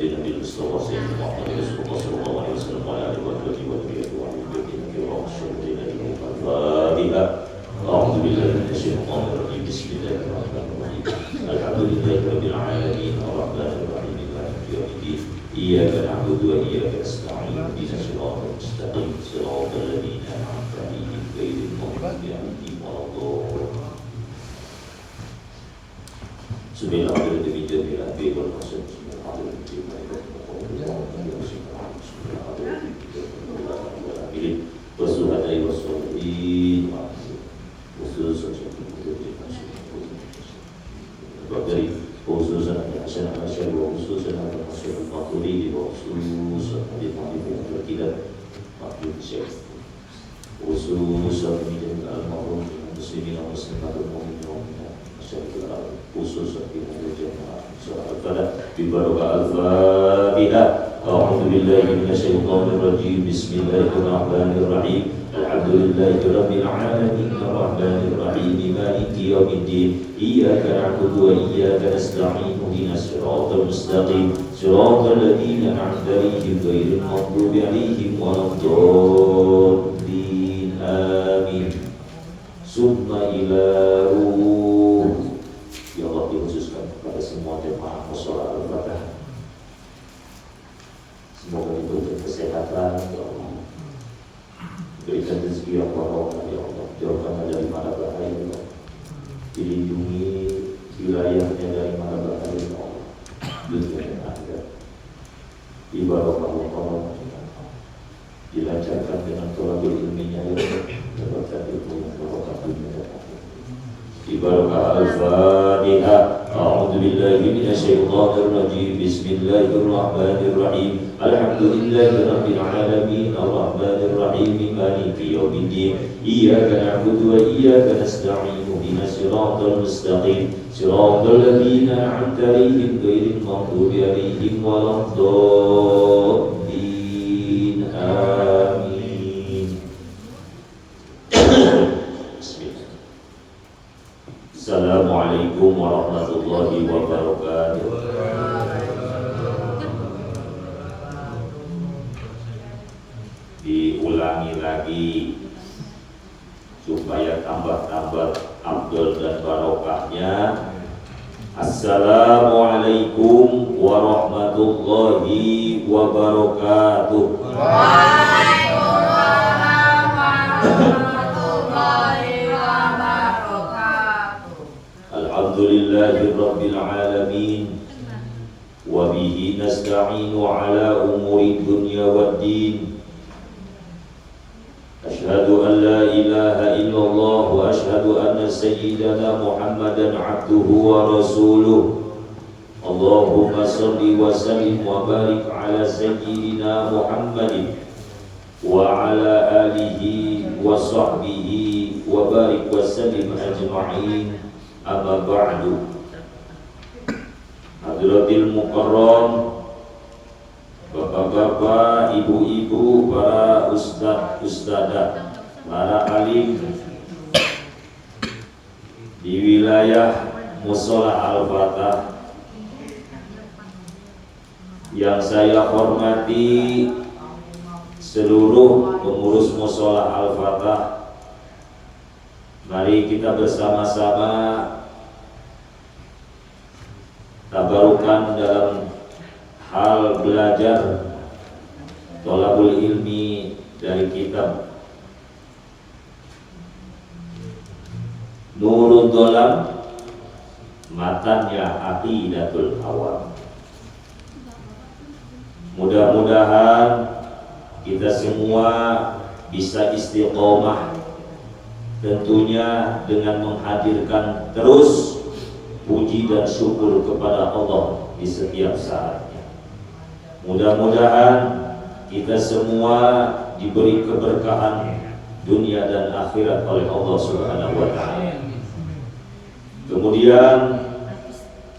النبي المصطفى سيدنا محمد رسول الله صلى الله عليه وسلم وعلى آله وصحبه وعلى الفاتحة. أعوذ بالله من الشيطان الرجيم. بسم الله الرحمن الرحيم. الحمد لله رب العالمين الرحمن الرحيم مالك يوم الدين. إياك نعبد وإياك نستعين اهدنا الصراط المستقيم صراط الذين أنعمت عليهم غير المغضوب عليهم ولا الضالين. Bismillahirrahmanirrahim. أعوذ بالله من الشيطان الرجيم. بسم الله الرحمن الرحيم. الحمد لله رب العالمين الرحمن الرحيم مالك يوم الدين. إياك نعبد وإياك نستعين اهدنا الصراط المستقيم صراط الذين أنعمت عليهم غير المغضوب عليهم ولا الضالين آمين. ثم إلى روح. Ya Allah, dikhususkan kepada semua jemaah mushola Al-Fatihah. Semoga diberikan kesehatan, ya Allah. Berikan rezeki yang barokah, ya Allah. Jauhkan dari mana bahaya, ya Allah. Dilindungi wilayahnya dari mana bahaya, ya Allah. Dunia dan akhirat. Ibadah Allah, dilancarkan dengan tolabul ilminya, ya Allah. Dapatkan ilmu yang barokah dunia dan akhirat. Ibadah Al-Fatihah. A'udzu billahi minasyaitonir rajim. Bismillahirrahmanirrahim. Alhamdulillahi rabbil alamin arrahmanir rahim maliki yaumiddin. Iyyaka na'budu wa iyyaka nasta'in ihdinas siratal mustaqim siratal ladzina an'amta 'alaihim ghairil maghdubi 'alaihim waladdallin. Amin. Assalamualaikum warahmatullahi wabarakatuh. Diulangi lagi supaya tambah-tambah afdal dan barokahnya. Assalamualaikum warahmatullahi wabarakatuh. Alhamdulillahi rabbil alamin wa bihi nasta'inu ala umuri dunya waddin. Ashhadu an la ilaha illallah wa ashhadu anna sayyidana Muhammadan abduhu wa rasuluh. Allahumma salli wa sallim wa barik ala sayyidina Muhammadin wa ala alihi wa sahbihi wa barik wa sallim ajma'in. Amma ba'du. Hadratil mukarram, bapak-bapak, ibu-ibu, para ustadz, ustadzah, para alim di wilayah Mushola Al-Fatihah yang saya hormati, seluruh pengurus Mushola Al-Fatihah. Mari kita bersama-sama tabarukan dalam hal belajar thalabul ilmi dari kitab Nurul Dolam, matannya Aqidatul Awam. Mudah-mudahan kita semua bisa istiqomah, tentunya dengan menghadirkan terus puji dan syukur kepada Allah di setiap saatnya. Mudah-mudahan kita semua diberi keberkahan dunia dan akhirat oleh Allah Subhanahu wa Ta'ala. Kemudian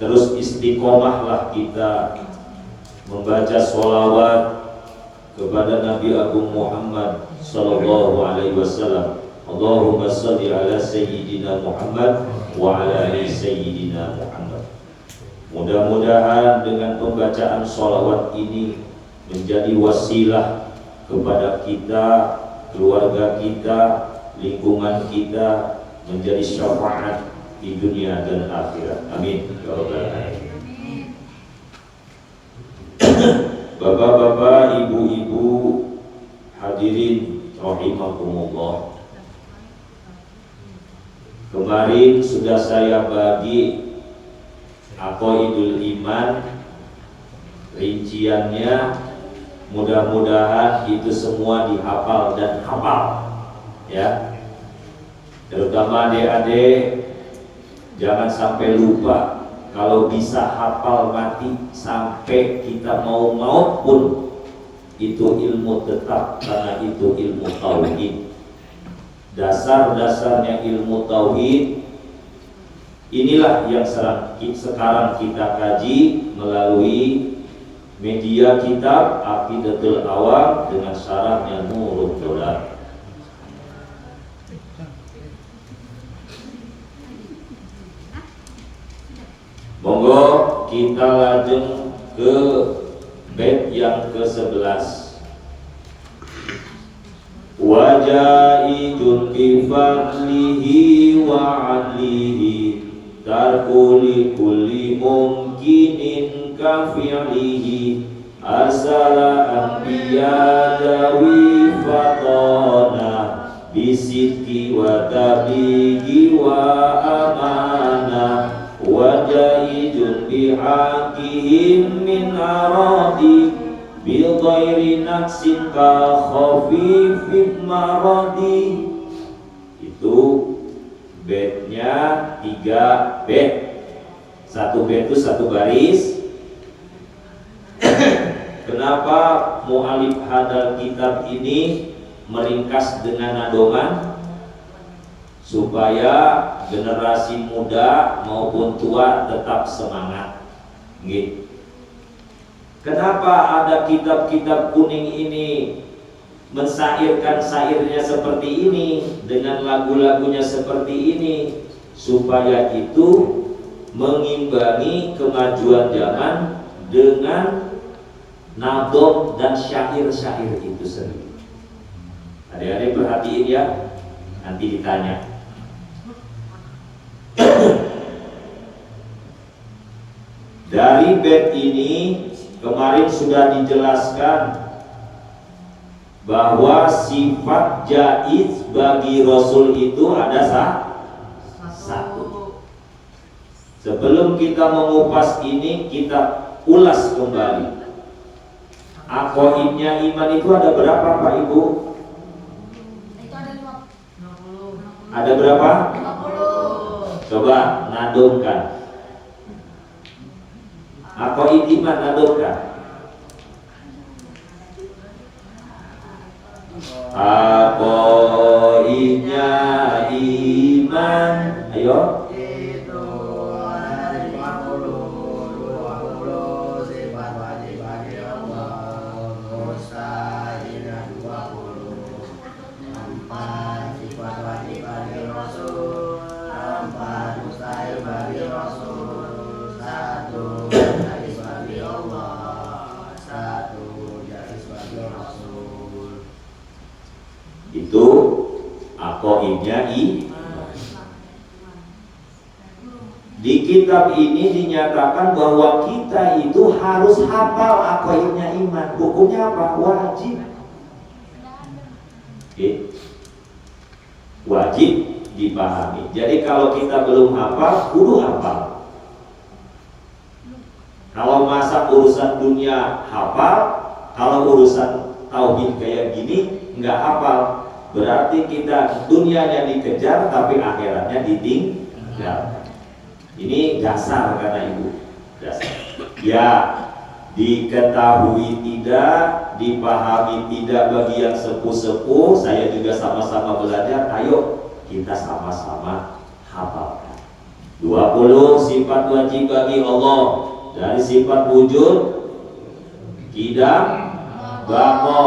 terus istiqomahlah kita membaca sholawat kepada Nabi Agung Muhammad sallallahu alaihi wasallam. Allahumma shalli ala sayyidina Muhammad wa ala ali sayyidina Muhammad. Mudah-mudahan dengan pembacaan sholawat ini menjadi wasilah kepada kita, keluarga kita, lingkungan kita, menjadi syafaat di dunia dan akhirat. Amin ya rabbal alamin. Bapak-bapak, ibu-ibu, hadirin rahimakumullah. Kemarin sudah saya bagi Aqaidul Iman, rinciannya. Mudah-mudahan itu semua dihafal dan hafal, ya. Terutama adik-adik, jangan sampai lupa. Kalau bisa hafal mati sampai kita mau maut pun, itu ilmu tetap, karena itu ilmu tauhid. Dasar-dasarnya ilmu tauhid inilah yang sekarang kita kaji melalui media kitab Aqidatul Awam dengan syarahnya Nurul Dolar. Monggo kita lajeng ke bait yang ke-11. Wajaijun bi fadlihi wa adlihi tarkuli kulli mumkinin kafi'lihi arsala anbiya dawi fatona bisidki wa tablighi wa amanah wajaijun bihaqihim min aradi bi ghairi naqsin ka khafifif maradi. Itu bednya 3 bed. Satu bed itu satu baris. Kenapa mu'alif hadal kitab ini meringkas dengan nadoman? Supaya generasi muda maupun tua tetap semangat. Gitu. Kenapa ada kitab-kitab kuning ini mensairkan sairnya seperti ini, dengan lagu-lagunya seperti ini, supaya itu mengimbangi kemajuan zaman dengan nadom dan syair-syair itu sendiri. Adik-adik perhatiin ya, nanti ditanya. Dari bait ini kemarin sudah dijelaskan bahwa sifat jaiz bagi Rasul itu ada satu. Sebelum kita mengupas ini, kita ulas kembali. Aqaidnya iman itu ada berapa Pak Ibu? Itu ada 50. Ada berapa? 50. Coba nadumkan. Aqaid iman nadumkan. Aqaidnya iman. Ayo. Itu ada 50 sifat wajib bagi Allah, mustahilnya 4 sifat wajib bagi Rasul, 4 mustahil bagi Rasul, 1 jais bagi Allah, 1 jais bagi Rasul. Itu aqaidnya iman. Di kitab ini dinyatakan bahwa kita itu harus hafal aqaidnya iman. Hukumnya apa? Wajib. Wajib dipahami. Jadi kalau kita belum hafal, kudu hafal. Kalau masa urusan dunia hafal, kalau urusan tauhid kayak gini nggak hafal, berarti kita dunianya dikejar tapi akhiratnya ditinggal. Ini dasar karena Ibu, dasar. Ya, diketahui tidak, dipahami tidak bagi yang sepuh-sepuh. Saya juga sama-sama belajar. Ayo kita sama-sama hafalkan. 20 sifat wajib bagi Allah. Dari sifat wujud, qidam, baqa,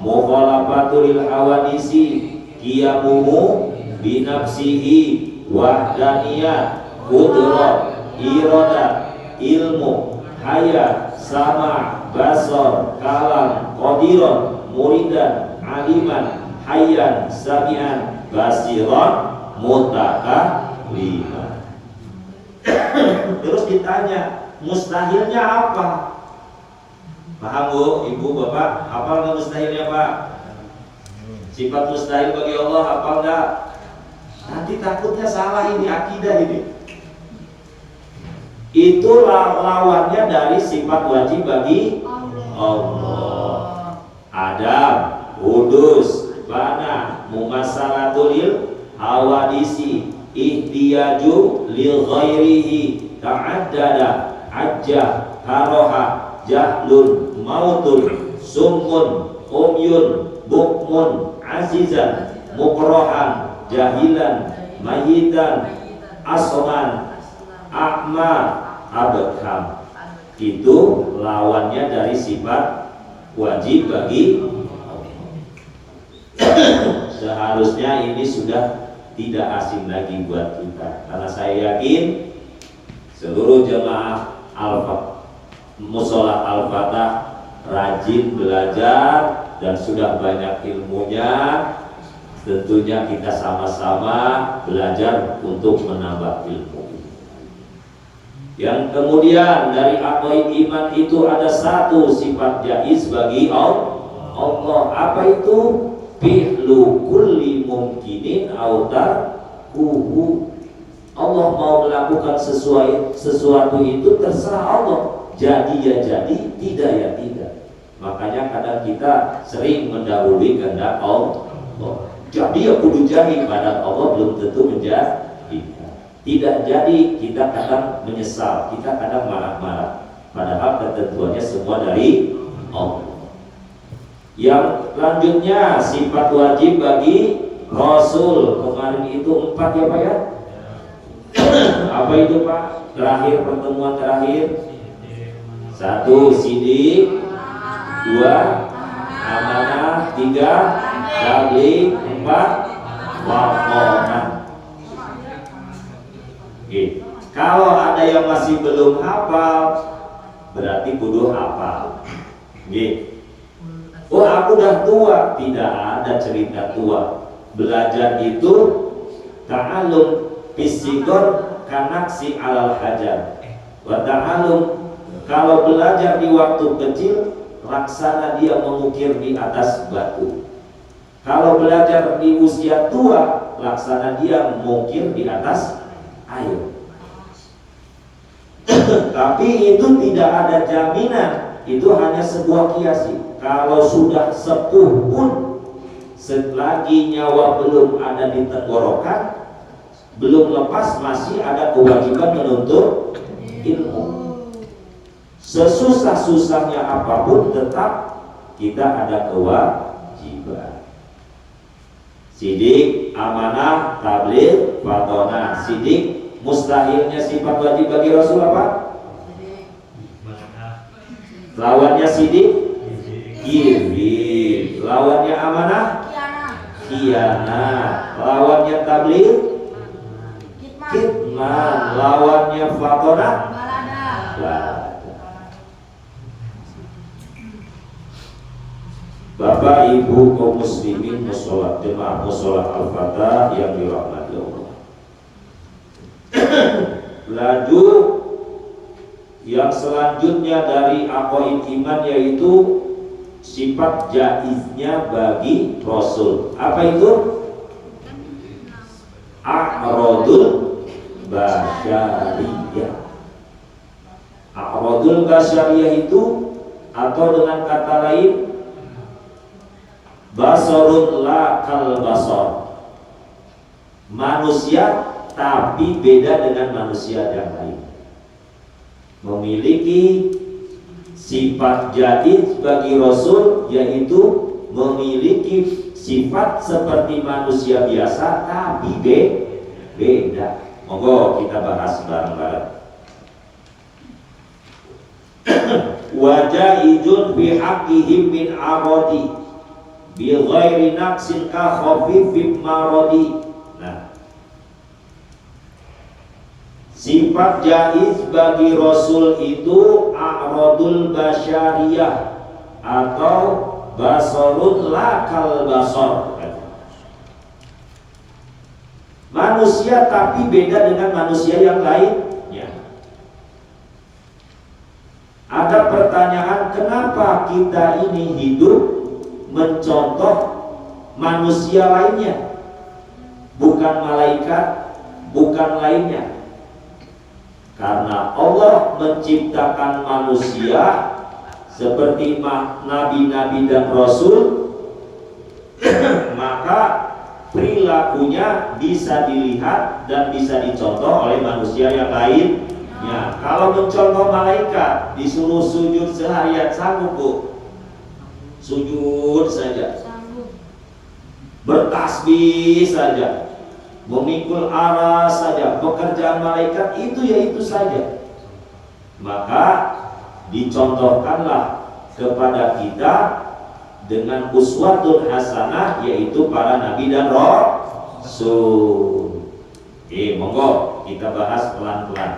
mukhalafatul hawadisi, qiyamuhu binafsihi, wahdaniyah, qudrah, iradah, ilmu, hayat, sama, basar, kalam, qadiron, muridan, aliman, hayyan, sami'an, basiron, mutakaliman. Terus ditanya, mustahilnya apa? Paham Bu, Ibu, Bapak? Hafal nggak mustahilnya Pak? Sifat mustahil bagi Allah hafal nggak? Nanti takutnya salah ini akidah ini. Itu lawannya dari sifat wajib bagi Allah. Adam, Hudus, Bana, Mumasalatul Hawadisi, Ihtiyaju lil ghairihi, Ta'addada, Ajjah, Karoha, Jahlun, Mautun, Summun, Umyun, Bukmun, Azizan, Mukrohan, Jahilan, Mayitan, Asman, A'ma, Abkham. Itu lawannya dari sifat wajib bagi seharusnya ini sudah tidak asing lagi buat kita, karena saya yakin seluruh jemaah Musola Al-Fatah rajin belajar dan sudah banyak ilmunya. Tentunya kita sama-sama belajar untuk menambah ilmu. Yang kemudian dari aqaid iman itu ada satu sifat jaiz bagi Allah. Apa itu? Fi'lu kulli mumkinin autar kuhu. Allah mau melakukan sesuatu itu terserah Allah. Jadi ya jadi, tidak ya tidak. Makanya kadang kita sering mendahului kehendak Allah. Jadi ya kudu jadi, padahal Allah belum tentu menjadi. Tidak jadi, kita kadang menyesal, kita kadang marah-marah. Padahal ketentuannya semua dari Allah. Yang selanjutnya sifat wajib bagi Rasul. Kemarin itu 4 ya Pak ya? Apa itu Pak? Terakhir, pertemuan terakhir. 1. Sidik. 2. Amanah. 3. Tabligh. 4. Wakonah. Kalau ada yang masih belum hafal, berarti kudu hafal. Oh aku udah tua. Tidak ada cerita tua. Belajar itu ta'alum fisikor kanaksi alal hajar. Wa ta'alum, kalau belajar di waktu kecil, laksana dia mengukir di atas batu. Kalau belajar di usia tua, laksana dia mengukir di atas air. Tapi itu tidak ada jaminan. Itu hanya sebuah kiasi. Kalau sudah sepuh pun, selagi nyawa belum ada di tenggorokan, belum lepas, masih ada kewajiban menuntut ilmu. Sesusah-susahnya apapun, tetap kita ada kewajiban. Sidik, amanah, tabligh, fatonah. Sidik, mustahilnya sifat wajib bagi Rasul apa? Lawannya sidik, kibir. Lawannya amanah, khianat. Lawannya tabligh, kitman. Lawannya fatonah, balada. Bapak Ibu kaum muslimin musolat jemaah musolat Al-Fatah yang dirahmati Allah. Laju yang selanjutnya dari aqaid iman yaitu sifat jaiznya bagi Rasul. Apa itu? A'radul basyariyah. A'radul basyariyah itu, atau dengan kata lain, basarun la kal basar. Manusia tapi beda dengan manusia yang lain. Memiliki sifat jaiz bagi Rasul, yaitu memiliki sifat seperti manusia biasa tapi beda. Monggo kita bahas bareng-bareng. Wajaizun fi haqqihim min aradi bi ghairi naqsin ka khafifim maradi. Nah, sifat Sifat jaiz bagi Rasul itu a'radul basyariyah atau basarun lakal basar. Manusia tapi beda dengan manusia yang lainnya. Ada pertanyaan, kenapa kita ini hidup mencontoh manusia lainnya, bukan malaikat, bukan lainnya? Karena Allah menciptakan manusia seperti nabi-nabi dan rasul, maka perilakunya bisa dilihat dan bisa dicontoh oleh manusia yang lainnya. Kalau mencontoh malaikat, disuruh sujud seharian sanggup bu? Sujud saja, bertasbih saja, memikul aras saja. Pekerjaan malaikat itu ya itu saja. Maka dicontohkanlah kepada kita dengan uswatun hasanah, yaitu para nabi dan rasul. Monggo kita bahas pelan-pelan.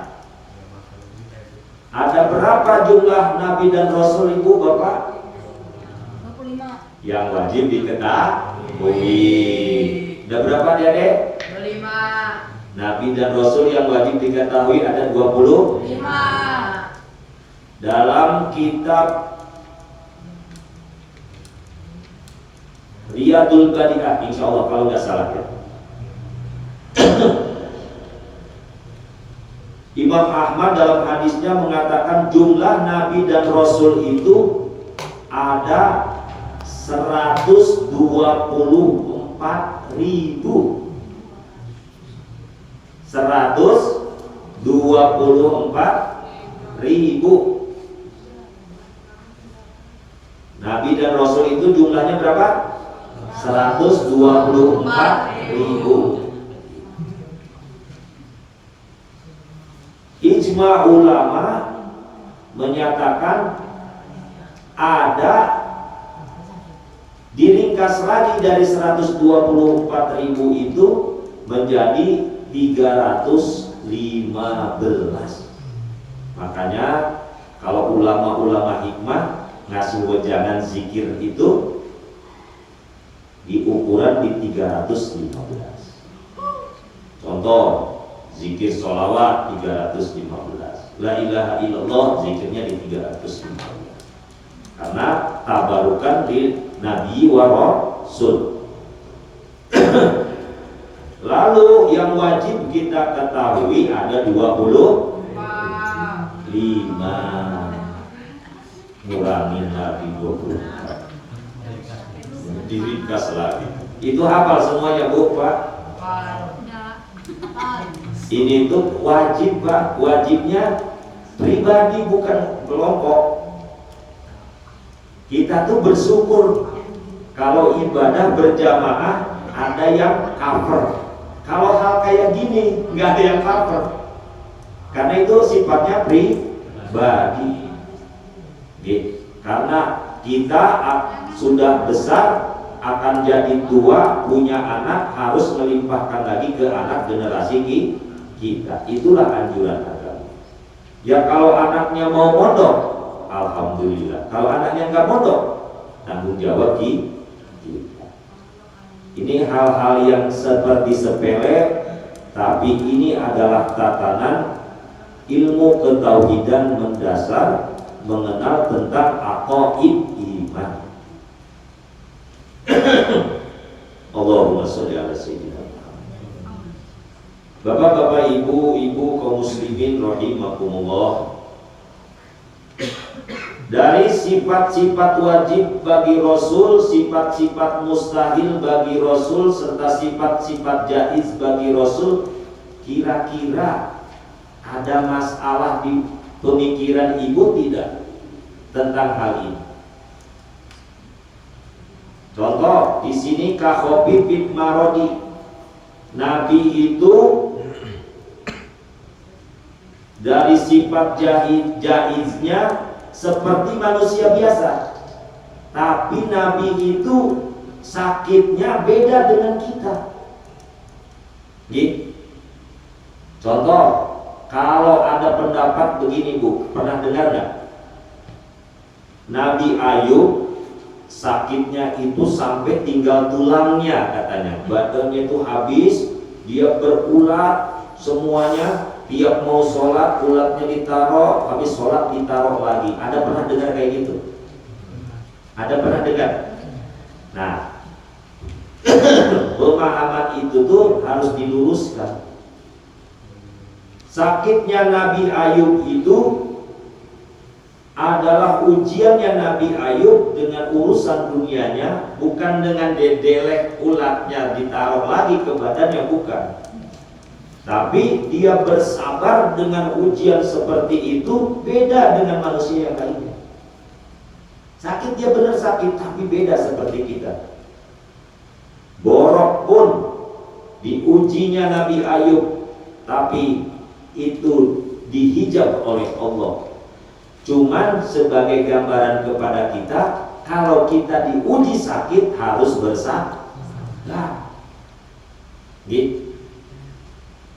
Ada berapa jumlah nabi dan rasul ibu bapak? 25. Yang wajib diketahui. Ada berapa adik-adik? 25. Nabi dan rasul yang wajib diketahui ada 25. Dalam kitab Riyadul Badi'ah, insya Allah kalau nggak salah ya, Imam Ahmad dalam hadisnya mengatakan jumlah Nabi dan Rasul itu ada 124.000. 124.000. Nabi dan Rasul itu jumlahnya berapa? 124.000. Ijma ulama menyatakan ada diringkas lagi dari 124.000 itu menjadi 315. Makanya kalau ulama-ulama hikmah ngasih wejangan zikir itu di ukuran di 315. Contoh, zikir sholawat 315, la ilaha illallah zikirnya di 315. Karena tabarukan di Nabi wa Rasul. Lalu yang wajib kita ketahui ada 25. Ngurangin lagi 24, diringkas lagi. Itu hafal semuanya bu pak? Ini tuh wajib pak, wajibnya pribadi bukan kelompok. Kita tuh bersyukur kalau ibadah berjamaah ada yang cover. Kalau hal kayak gini nggak ada yang cover, karena itu sifatnya pribadi. Karena kita sudah besar, akan jadi tua, punya anak, harus melimpahkan lagi ke anak generasi kita. Itulah anjuran agama. Ya kalau anaknya mau mondok, alhamdulillah. Kalau anaknya nggak mondok, tanggung jawab kita. Ini hal-hal yang seperti sepele, tapi ini adalah tatanan ilmu ketauhidan mendasar, mengenal tentang aqaid iman. Allahumma sholli ala sayyidina Muhammad. Bapak-bapak, ibu-ibu kaum muslimin rahimakumullah. Dari sifat-sifat wajib bagi Rasul, sifat-sifat mustahil bagi Rasul, serta sifat-sifat jaiz bagi Rasul, kira-kira ada masalah di pemikiran ibu tidak tentang hal ini? Contoh di sini Kahobib bin Marodi, Nabi itu dari sifat jaiznya seperti manusia biasa, tapi Nabi itu sakitnya beda dengan kita. Contoh Kalau ada pendapat begini Bu, pernah dengar nggak? Nabi Ayub sakitnya itu sampai tinggal tulangnya katanya. Badannya itu habis, dia berulat semuanya. Tiap mau sholat, ulatnya ditaruh, habis sholat ditaruh lagi. Ada pernah dengar kayak gitu? Ada pernah dengar? Nah, pemahaman itu tuh harus diluruskan. Sakitnya Nabi Ayub itu adalah ujiannya Nabi Ayub dengan urusan dunianya, bukan dengan dedelek ulatnya ditaruh lagi ke badannya, bukan. Tapi dia bersabar dengan ujian seperti itu, beda dengan manusia yang lainnya. Sakit dia benar sakit, tapi beda seperti kita. Borok pun diujinya Nabi Ayub, tapi itu dihijab oleh Allah. Cuman sebagai gambaran kepada kita, kalau kita diuji sakit harus bersabar. Gitu.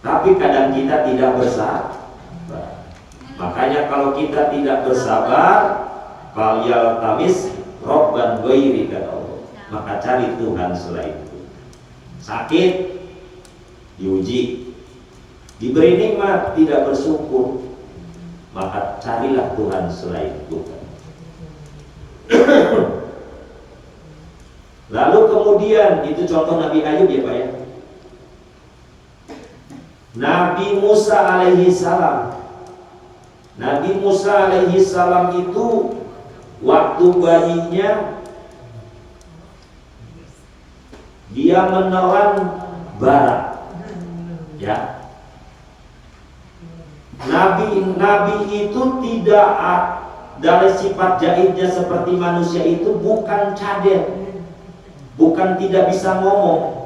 Tapi kadang kita tidak bersabar. Makanya kalau kita tidak bersabar, falyal tamis robban ghairi kata Allah. Maka cari Tuhan selain itu. Sakit diuji, diberi nikmat tidak bersyukur, maka carilah Tuhan selain Tuhan. Lalu kemudian itu contoh Nabi Ayub ya Pak ya. Nabi Musa alaihi salam. Nabi Musa alaihi salam itu waktu bayinya dia menelan bara. Ya. Nabi itu tidak dari sifat jaidnya seperti manusia itu bukan cadel, bukan tidak bisa ngomong.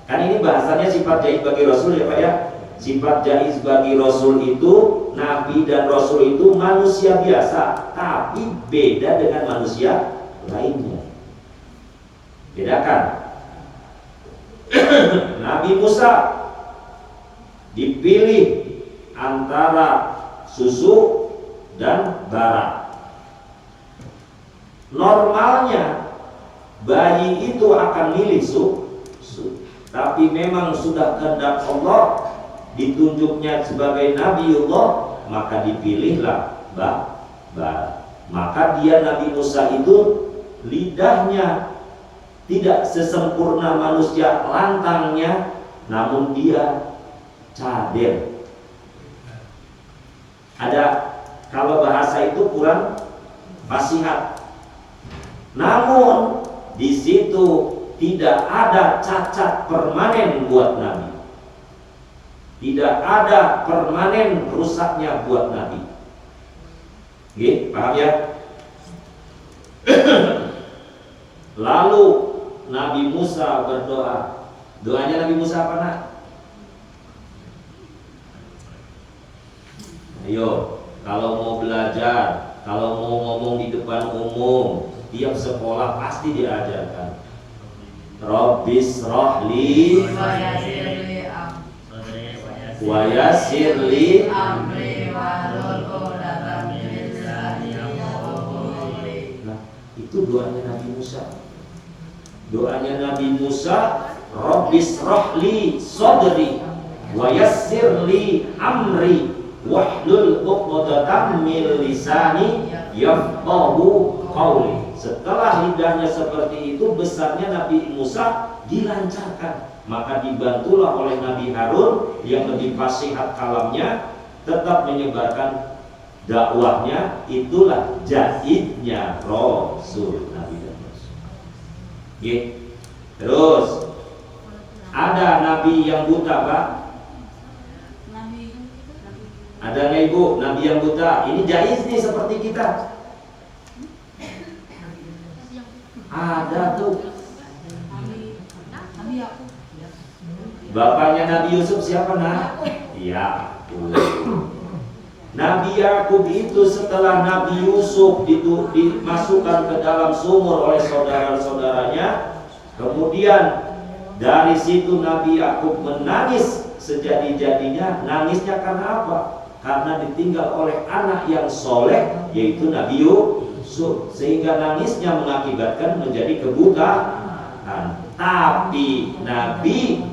Kan ini bahasanya sifat jaid bagi Rasul ya Pak ya. Sifat jaid bagi Rasul itu, Nabi dan Rasul itu manusia biasa, tapi beda dengan manusia lainnya. Bedakan. Nabi Musa dipilih antara susu dan bara. Normalnya bayi itu akan milih susu, tapi memang sudah kehendak Allah ditunjuknya sebagai Nabiullah, maka dipilihlah bara. Maka dia Nabi Musa itu lidahnya tidak sesempurna manusia lantangnya, namun dia cadel. Ada kalau bahasa itu kurang fasihat. Namun di situ tidak ada cacat permanen buat Nabi. Tidak ada permanen rusaknya buat Nabi. Gitu, paham ya? Lalu Nabi Musa berdoa. Doanya Nabi Musa apa nak? Ayo, kalau mau belajar, kalau mau ngomong di depan umum, tiap sekolah pasti diajarkan. Rabbis rohli wa yassirli amri wahlul 'uqdatam min lisani yafqahu qawli. Nah, itu doanya Nabi Musa. Doanya Nabi Musa, Rabbis rohli sadri wa yassirli amri wahlul 'uqdatam min lisani yafqahu qawli. Setelah lidahnya seperti itu, besarnya Nabi Musa dilancarkan, maka dibantulah oleh Nabi Harun yang lebih fasihat kalamnya, tetap menyebarkan dakwahnya. Itulah jaidnya Rasul, Nabi dan Rasul. Terus ada Nabi yang buta Pak. Ada nggak Ibu Nabi yang buta? Ini jaiz nih seperti kita. Ada tuh. Bapaknya Nabi Yusuf siapa nak? Yakub. Nabi Yakub itu setelah Nabi Yusuf dimasukkan ke dalam sumur oleh saudara-saudaranya, kemudian dari situ Nabi Yakub menangis sejadi-jadinya nangisnya karena apa? Karena ditinggal oleh anak yang soleh, yaitu Nabi Yusuf, sehingga nangisnya mengakibatkan menjadi kebutaan. Tapi Nabi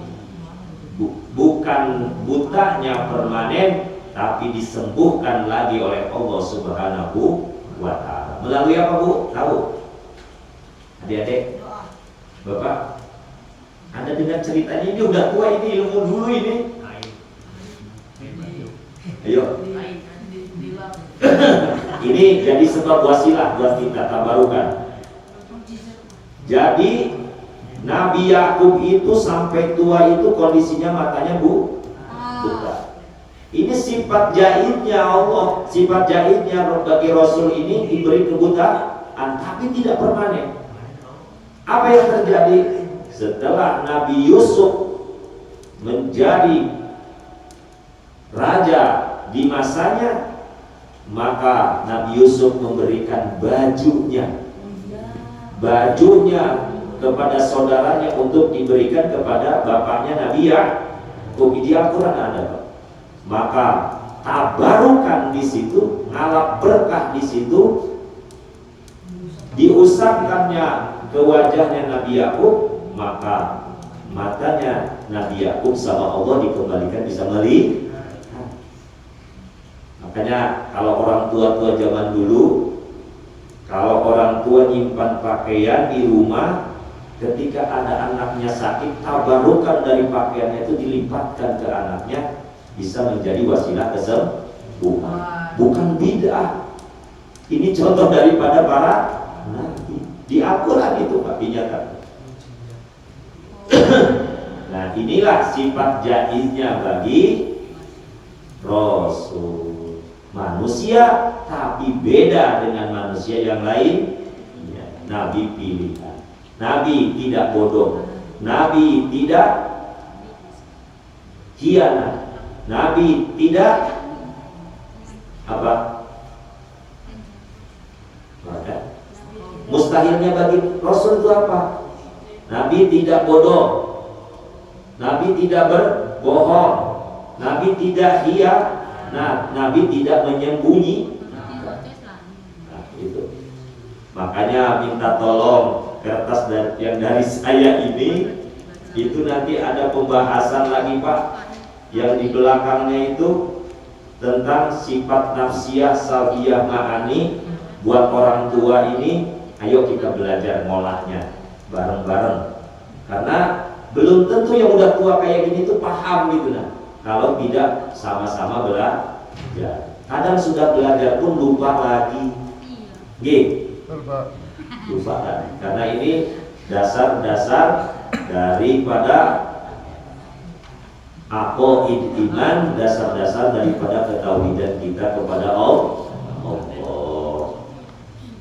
bukan butanya permanen, tapi disembuhkan lagi oleh Allah Subhanahu wa Ta'ala. Melalui apa, Bu? Tahu? Adik-adik, Bapak, Anda dengar ceritanya, ini udah tua, ini ilmu dulu ini. Ayo. Ini jadi sebab wasilah buat kita tabarukan. Jadi Nabi Yakub itu sampai tua itu kondisinya matanya buta. Ini sifat jahilnya Allah, sifat jahilnya bagi Rasul ini diberi kebutaan, tapi tidak permanen. Apa yang terjadi setelah Nabi Yusuf menjadi raja di masanya? Maka Nabi Yusuf memberikan bajunya kepada saudaranya untuk diberikan kepada bapaknya Nabi Yakub. Di Al-Quran ada, Pak. Maka tabarukan di situ, ngalap berkah di situ, diusapkannya ke wajahnya Nabi Yakub, maka matanya Nabi Yakub sama Allah dikembalikan bisa melihat. Makanya kalau orang tua zaman dulu, kalau orang tua nyimpan pakaian di rumah, ketika ada anaknya sakit, tabarukan dari pakaiannya itu dilipatkan ke anaknya, bisa menjadi wasilah kesembuhan. Bukan bid'ah. Ini contoh daripada para nabi. Di Al-Quran itu, Pak, dinyatakan. Nah, inilah sifat jaiznya bagi Rasul. Manusia, tapi beda dengan manusia yang lain. Ya, Nabi pilihan. Nabi tidak bodoh. Nabi tidak khianat. Nabi tidak apa? Mustahilnya bagi Rasul itu apa? Nabi tidak bodoh. Nabi tidak berbohong. Nabi tidak khianat. Nabi tidak menyembunyi. Nah, itu. Makanya minta tolong kertas yang dari saya ini, itu nanti ada pembahasan lagi, Pak, yang di belakangnya itu tentang sifat nafsiyah salbiyah ma'ani buat orang tua ini. Ayo kita belajar ngolahnya bareng-bareng, karena belum tentu yang udah tua kayak gini tuh paham gitu. Nah, kalau tidak sama-sama belajar, kadang sudah belajar pun lupa lagi. Lupa kan? Karena ini dasar-dasar daripada aqaid iman, dasar-dasar daripada ketauhidan kita kepada Allah.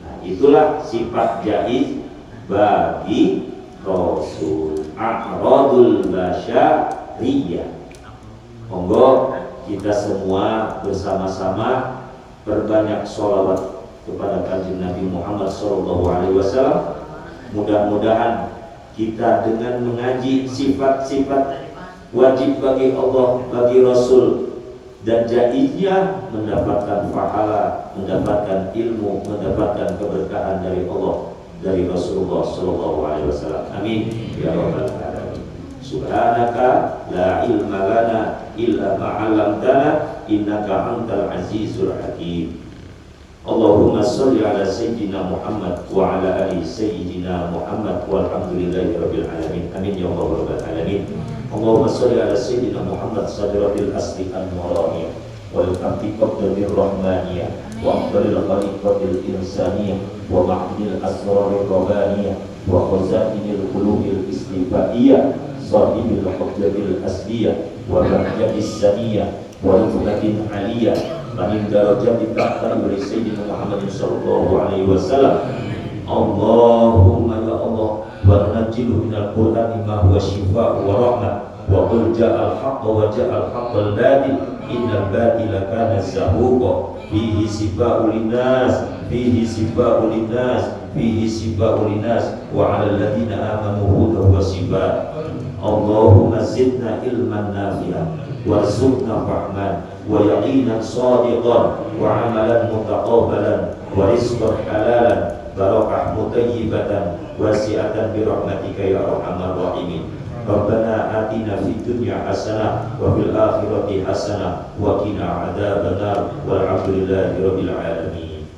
Nah, itulah sifat jaiz bagi Rasul. A'radul basyariyah. Monggo kita semua bersama-sama berbanyak sholawat kepada kanjeng Nabi Muhammad SAW. Mudah-mudahan kita dengan mengaji sifat-sifat wajib bagi Allah, bagi Rasul dan jaiznya mendapatkan pahala, mendapatkan ilmu, mendapatkan keberkahan dari Allah, dari Rasulullah SAW. Amin ya rabbal alamin. Subhanaka la ilma lana illa ma 'allamtana innaka antal azizul hakim. Allahumma shalli ala sayyidina Muhammad wa ala ali sayyidina Muhammad walhamdulillahi rabbil alamin. Amin ya rabbal alamin. Allahumma shalli ala sayyidina Muhammad sadratil asli an-nuraniyah wal haqiqatir rahmaniyah wa afdalil khaliqatil insaniyah wa ma'dil asrarir rabbaniyah wa khazainil qulubil istifaiyah sahibil hujjatil asliyah wa rahjatis saniyah wa rufatin aliyah min darajati tahta dari sayyidina Muhammad sallallahu alaihi wasallam. Allahumma ya Allah wa najilu minal qur'ani ma huwa shifaa'u wa rahmah wa qul ja'al haqqa wa ja'al haqqal batil innal batila kana zahuqa fihi shifaa'u linnas fihi shifaa'u linnas fihi shifaa'u linnas wa 'alal ladzina amanu hudan wa shifaa'. Allahumma zidna ilman nafi'an warzuqna fahman wa yaqinan shadiqan wa amalan mutaqabbalan wa rizqan halalan barakah mutayyibatan wasi'atan bi rahmatika ya arhamar rahimin. Rabbana atina fid dunya hasanah wa fil akhirati hasanah wa qina adzabannar walhamdulillahi rabbil alamin.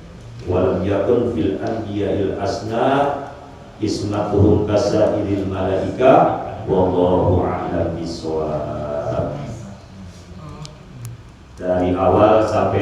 Walam yakun fil anbiya'il asna ismatuhum kasairil malaika wallahu a'lam bishawab. Dari awal sampai